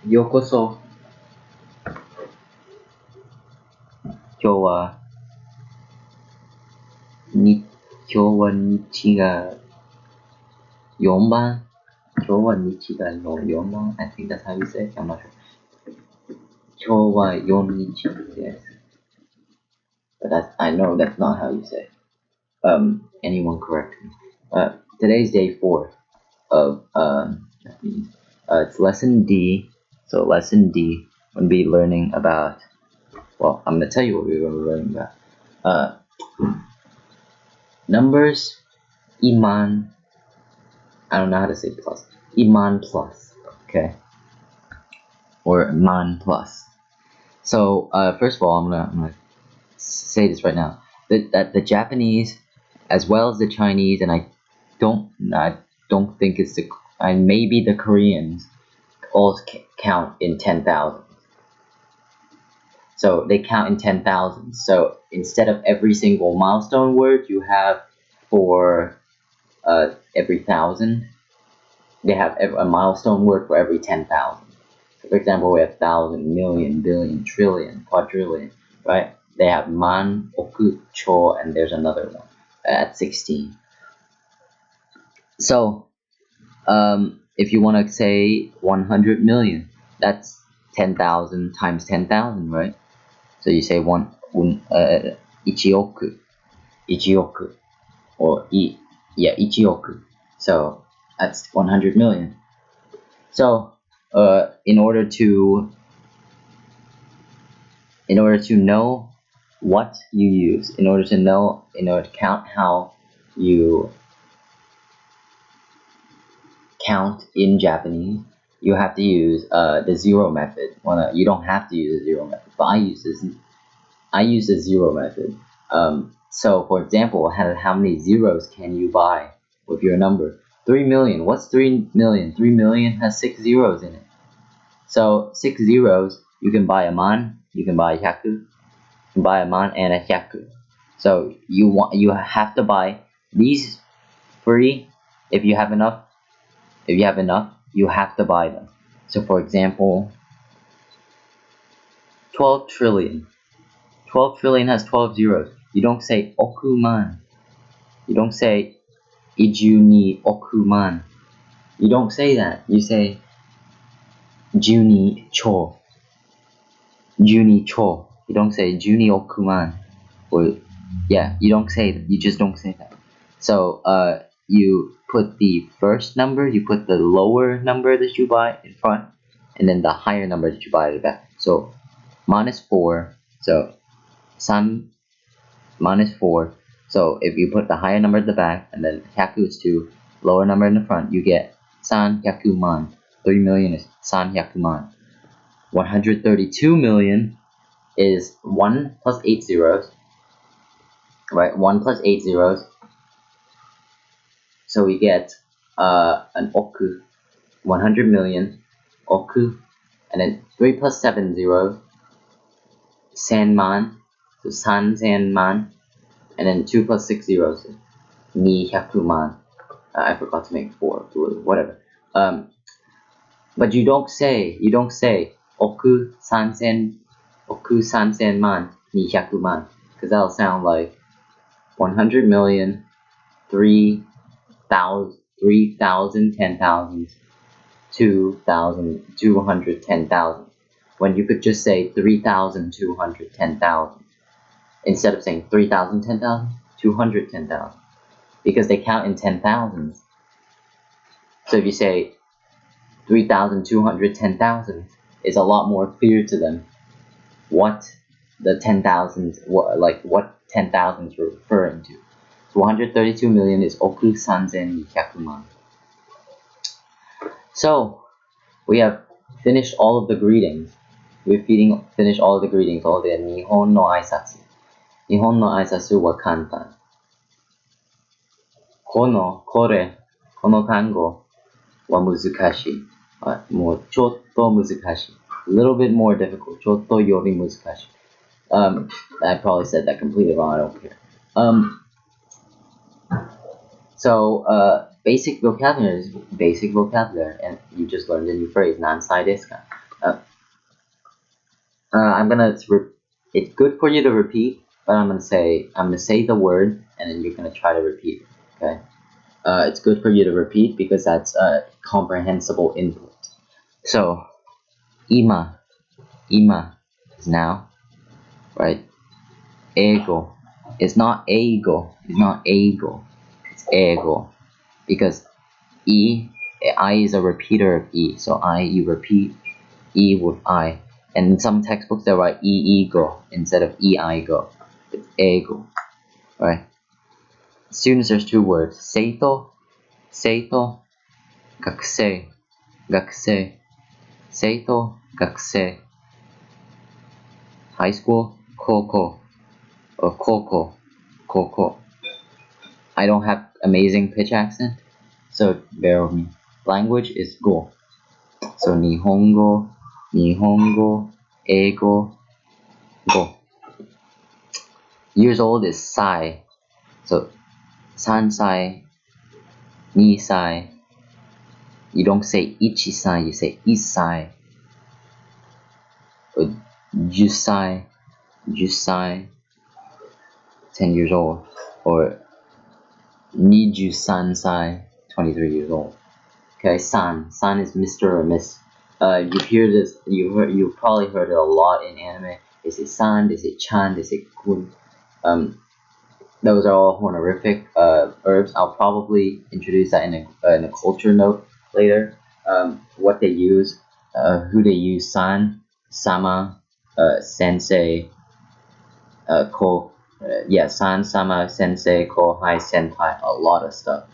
ようこそ。今日は、今日は日が4番。今日は日が4番。I think that's how you say it. I'm not sure. 今日は4日 yes. But I know that's not how you say it. Anyone correct me. Today's day 4 of, that means, it's lesson D. So lesson D, we'll be learning about, well, I'm going to tell you what we're going to be learning about. Numbers, Iman, I don't know how to say plus. Iman plus, okay? Or Man plus. So, first of all, I'm gonna say this right now. That the Japanese, as well as the Chinese, and I don't think it's maybe the Koreans, all count in 10,000. So they count in 10,000. So instead of every single milestone word you have for every 1,000, they have a milestone word for every 10,000. So for example, we have 1,000, million, billion, trillion, quadrillion, right? They have man, oku, cho, and there's another one at 16. So if you want to say 100 million, that's 10,000 times 10,000, right? So you say ichioku, or ichioku. So that's 100 million. So in order to know what you use, in order to count how you count in Japanese, you have to use the zero method. Well, you don't have to use the zero method, but I use the zero method. So for example, how many zeros can you buy with your number? 3 million. What's 3 million? 3 million has 6 zeros in it. So 6 zeros, you can buy a man, you can buy a hyaku, you can buy a man and a hyaku. So you have to buy these 3 if you have enough. If you have enough, you have to buy them. So for example, 12 trillion. 12 trillion has 12 zeros. You don't say okuman. You don't say ijuni okuman. You don't say that. You say juni cho. Juni cho. You don't say juni okuman. Or yeah, you don't say that. You just don't say that. So you put the first number, you put the lower number that you buy in front, and then the higher number that you buy at the back. So minus 4. So san minus 4. So if you put the higher number at the back and then hyaku is 2, lower number in the front, you get san hyakuman. 3 million is san hyakuman. 132 million is 1 plus 8 zeros. Right, 1 plus 8 zeros. So we get an oku, 100 million, oku, and then 3 plus 7 zeros, sanman, so san sanman, and then 2 plus 6 zeros, ni hyakuman. I forgot to make 4, whatever. But you don't say oku sansen man ni hyakuman, because that'll sound like 100 million, 3,000, 10,000, 2,000, 210,000. When you could just say 3,210,000 instead of saying 3,000, 10,000, 210,000, because they count in 10,000s. So if you say 3,210,000, it's a lot more clear to them what the 10,000s, what 10,000s you're referring to. So 132 million is oku sanzen hyakuman. So we have finished all of the greetings. We've finished all of the greetings, all the Nihon no aisatsu. Nihon no aisatsu wa kantan. Kore, kono tango wa muzukashi. Mo chotto muzukashi. A little bit more difficult. Chotto yori muzukashi. I probably said that completely wrong. I don't care. So basic vocabulary is basic vocabulary, and you just learned a new phrase, nansai desu ka? Uh, I'm gonna. It's good for you to repeat, but I'm gonna say the word, and then you're gonna try to repeat it. Okay. It's good for you to repeat because that's a comprehensible input. So, ima, ima is now, right? Ego. It's not ego. It's not ego. It's ego. Because E, I is a repeater of E. So you repeat E with I. And in some textbooks they write ego instead of go. It's ego. Right? Students, there's two words. Seito, seito, gakusei, gakusei. Seito, gakusei. High school, koko, or koko, koko. I don't have amazing pitch accent, so bear with me. Language is go. So nihongo, nihongo, eigo, go. Years old is sai. So sansai, nisai. You don't say ichisai, you say isai. Or jusai, jusai, 10 years old. Or niju sansai, 23 years old. Okay, san. San is Mr. or Miss. You hear this. You've probably heard it a lot in anime. They say san. They say chan. They say kun. Those are all honorific verbs. I'll probably introduce that in a culture note later. What they use, who they use: san, sama, sensei, ko. Yeah, san, sama, sensei, kohai, senpai. A lot of stuff.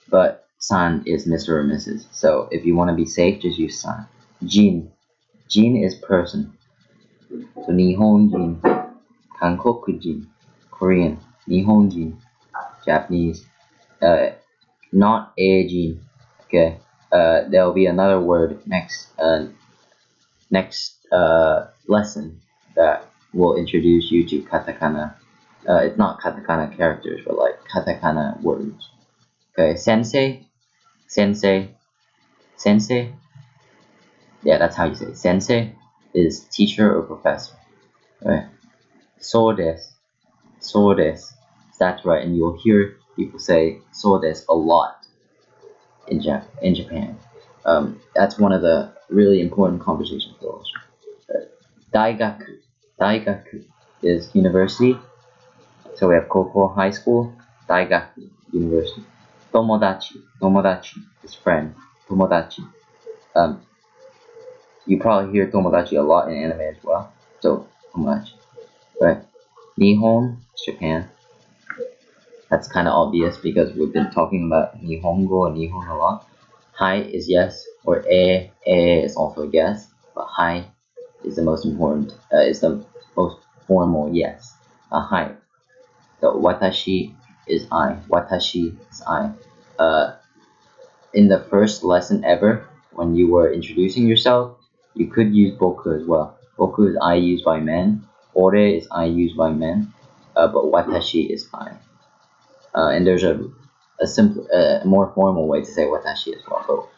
But san is Mr. or Mrs. So if you want to be safe, just use san. Jin. Jin is person. So Nihonjin, Kankokujin, Korean. Nihonjin, Japanese. Not Eijin. Okay. There'll be another word next lesson that will introduce you to katakana. It's not katakana characters, but like katakana words. Okay, sensei, sensei, sensei. Yeah, that's how you say it. Sensei is teacher or professor. Right? So des, so des. That's right, and you'll hear people say so des a lot in Japan. That's one of the really important conversation skills. Daigaku, daigaku is university. So we have koko, high school, daigaku, university. Tomodachi, tomodachi is friend. Tomodachi. You probably hear tomodachi a lot in anime as well. So tomodachi, right? Nihon, Japan. That's kind of obvious because we've been talking about Nihongo and Nihon a lot. Hi is yes, or is also yes, but hi is the most important. Is the most formal yes. Hi. So watashi is I. Watashi is I. In the first lesson ever, when you were introducing yourself, you could use boku as well. Boku is I used by men. Ore is I used by men. But watashi is I. And there's a simple, more formal way to say watashi as well. So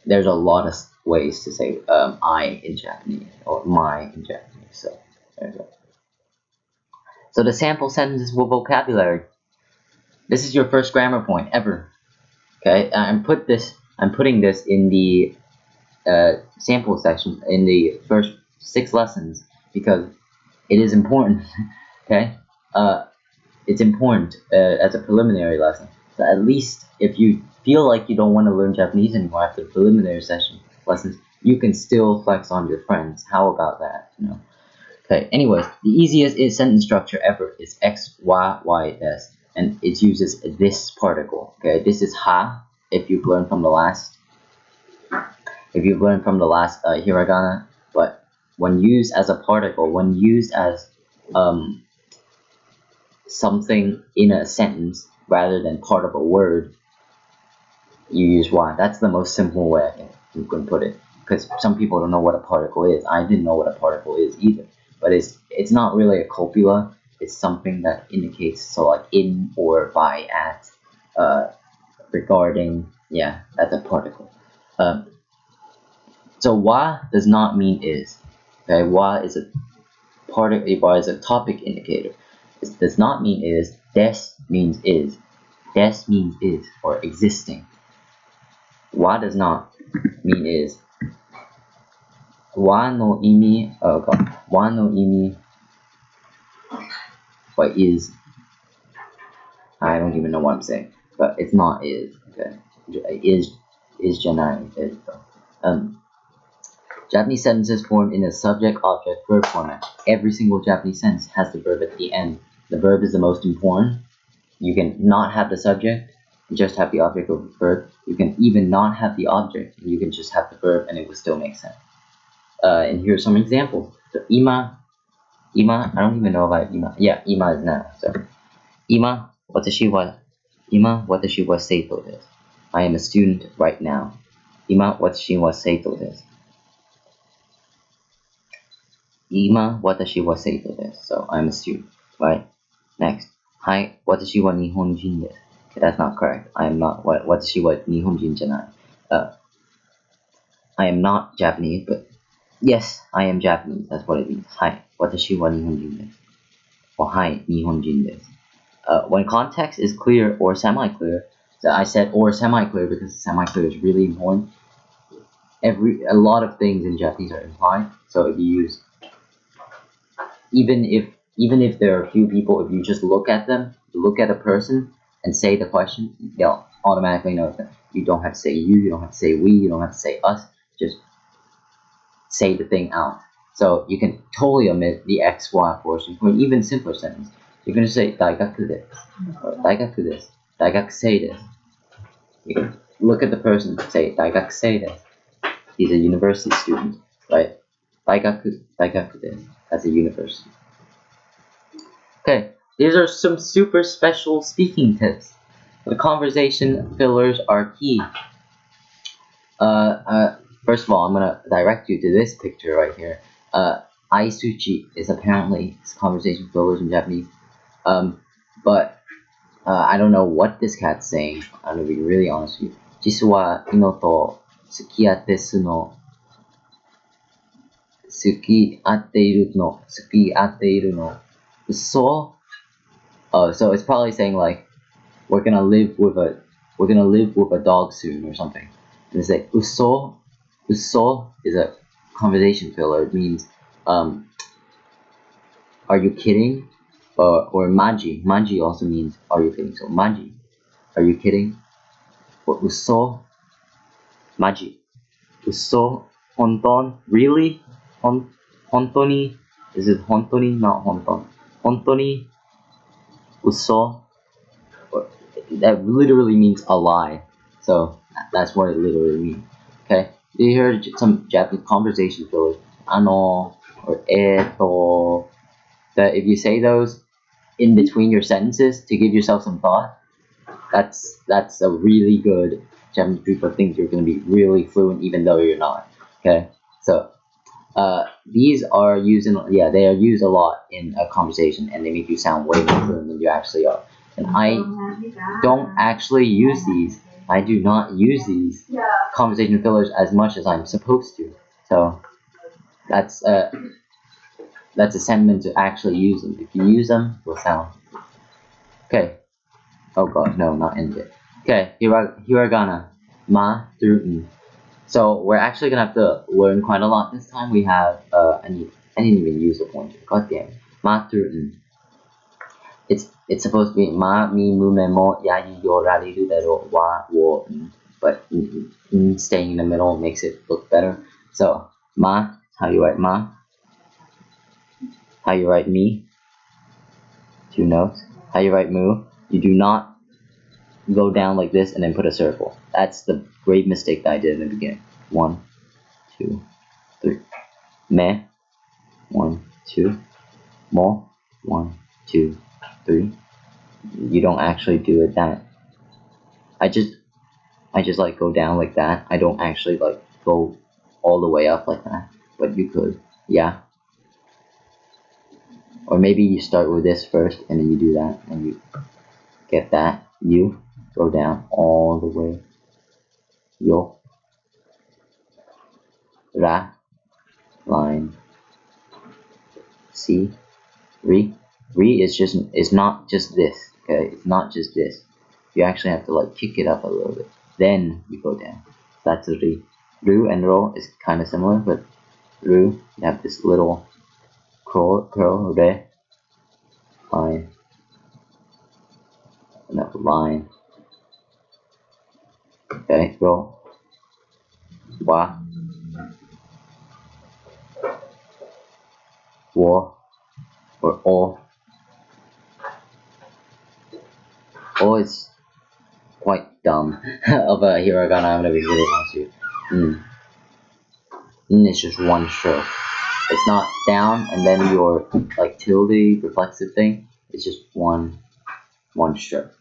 there's a lot of ways to say I in Japanese or my in Japanese. So there you go. So the sample sentences with vocabulary. This is your first grammar point ever. Okay, I'm putting this in the sample section in the first 6 lessons because it is important. Okay, it's important as a preliminary lesson. So at least if you feel like you don't want to learn Japanese anymore after the preliminary lessons, you can still flex on your friends. How about that? You know. Okay. Anyways, the easiest sentence structure ever is X, Y, Y, S, and it uses this particle. Okay. This is ha. If you've learned from the last hiragana, but when used as a particle, when used as something in a sentence rather than part of a word, you use Y. That's the most simple way you can put it. Because some people don't know what a particle is. I didn't know what a particle is either. But it's not really a copula. It's something that indicates, so like in or by, at, regarding. Yeah, that's a particle. So wa does not mean is. Okay, wa is a wa is a topic indicator. It does not mean is. Des means is. Des means is or existing. Wa does not mean is. Wa no imi, oh god, wa no imi, what is, I don't even know what I'm saying, but it's not is, okay, is janai, is, Japanese sentences form in a subject, object, verb format. Every single Japanese sentence has the verb at the end. The verb is the most important. You can not have the subject, and just have the object of the verb. You can even not have the object, and you can just have the verb, and it will still make sense. And here are some examples. So, ima, I don't even know about ima. Yeah, ima is now. So, ima, watashi wa seito desu. I am a student right now. Ima, watashi wa seito desu. Ima, watashi wa seito desu. So, I'm a student, right? Next. Hai, watashi wa nihonjin desu. Okay, that's not correct. I am not. Watashi wa nihonjin janai. I am not Japanese, but yes, I am Japanese. That's what it means. Hai, watashi wa nihonjin desu. Or hai, nihonjin desu. When context is clear or semi-clear, so I said or semi-clear because semi-clear is really important. A lot of things in Japanese are implied. So if you use, even if there are a few people, if you just look at them, look at a person and say the question, they'll automatically know that you don't have to say you don't have to say we, you don't have to say us, just say the thing out. So you can totally omit the X, Y portion for an even simpler sentence. You're going to say daigaku desu, or daigaku desu, daigakusei desu. You can look at the person and say daigakusei desu. He's a university student, right? Daigaku desu. That's a university. Okay, these are some super special speaking tips. The conversation fillers are key. First of all, I'm gonna direct you to this picture right here. Aisuchi is apparently conversation fillers in Japanese. But I don't know what this cat's saying. I'm gonna be really honest with you. Jisu wa ino to sukiatte iru no. So, so it's probably saying like we're gonna live with a dog soon or something. And it's like uso is a conversation filler. It means are you kidding? Or maji also means are you kidding? So maji, are you kidding? Or uso, maji, uso, honton, really? Hontoni, is it hontoni? Not honton. Hontoni, uso, that literally means a lie. So that's what it literally means. Okay, you hear some Japanese conversation fillers, ano or eto. That if you say those in between your sentences to give yourself some thought, that's a really good Japanese people think you're going to be really fluent even though you're not. Okay, so these are used they are used a lot in a conversation and they make you sound way more fluent than you actually are. And I don't actually use these. I do not use these conversation fillers as much as I'm supposed to. So that's a sentiment to actually use them. If you use them, you'll sound okay. Oh god, no, not end it. Okay, hiragana, ma through n. So we're actually gonna have to learn quite a lot this time. We have I didn't even use a pointer. God damn it. Ma through n. It's supposed to be ma mi mu me mo yayi yo rariru dero wa wo n. But staying in the middle makes it look better. So ma, how you write ma? How you write me? 2 notes. How you write mu? You do not go down like this and then put a circle. That's the great mistake that I did in the beginning. 1, 2, 3. Me. 1, 2. Mo. 1, 2, 3. You don't actually do it that. I just like go down like that. I don't actually like go all the way up like that. But you could, yeah. Or maybe you start with this first and then you do that and you get that. You go down all the way. Yo. Ra, line. Si, Re. Re is not just this. Okay, it's not just this. You actually have to like kick it up a little bit. Then you go down. That's a Re. Ru and Ro is kind of similar, but Ru, you have this little curl, Re, line, another line. Okay, Ro, Wa, Wo, or O. O is quite dumb of a hiragana. I'm gonna be really honest with you. It's just one stroke. It's not down and then your like tilde reflexive thing. It's just one stroke.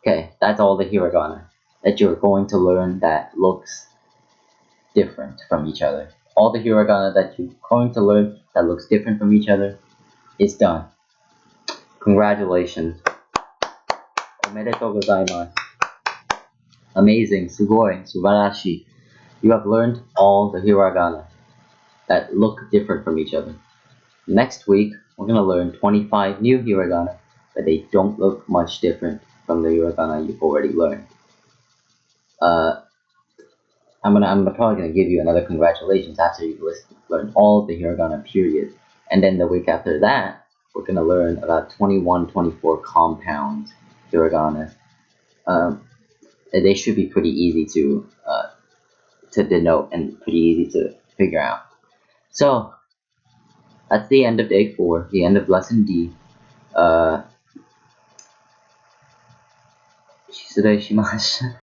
Okay, that's all the hiragana that you're going to learn that looks different from each other. All the hiragana that you're going to learn that looks different from each other is done. Congratulations. Omedetou gozaimasu. Amazing. Sugoi. Subarashi. You have learned all the hiragana that look different from each other. Next week, we're going to learn 25 new hiragana, but they don't look much different from the hiragana you've already learned. I'm probably going to give you another congratulations after you've learned all the hiragana period. And then the week after that, we're going to learn about 21, 24 compound hiragana. They should be pretty easy to denote and pretty easy to figure out. So, that's the end of day 4, the end of lesson D. 失礼します。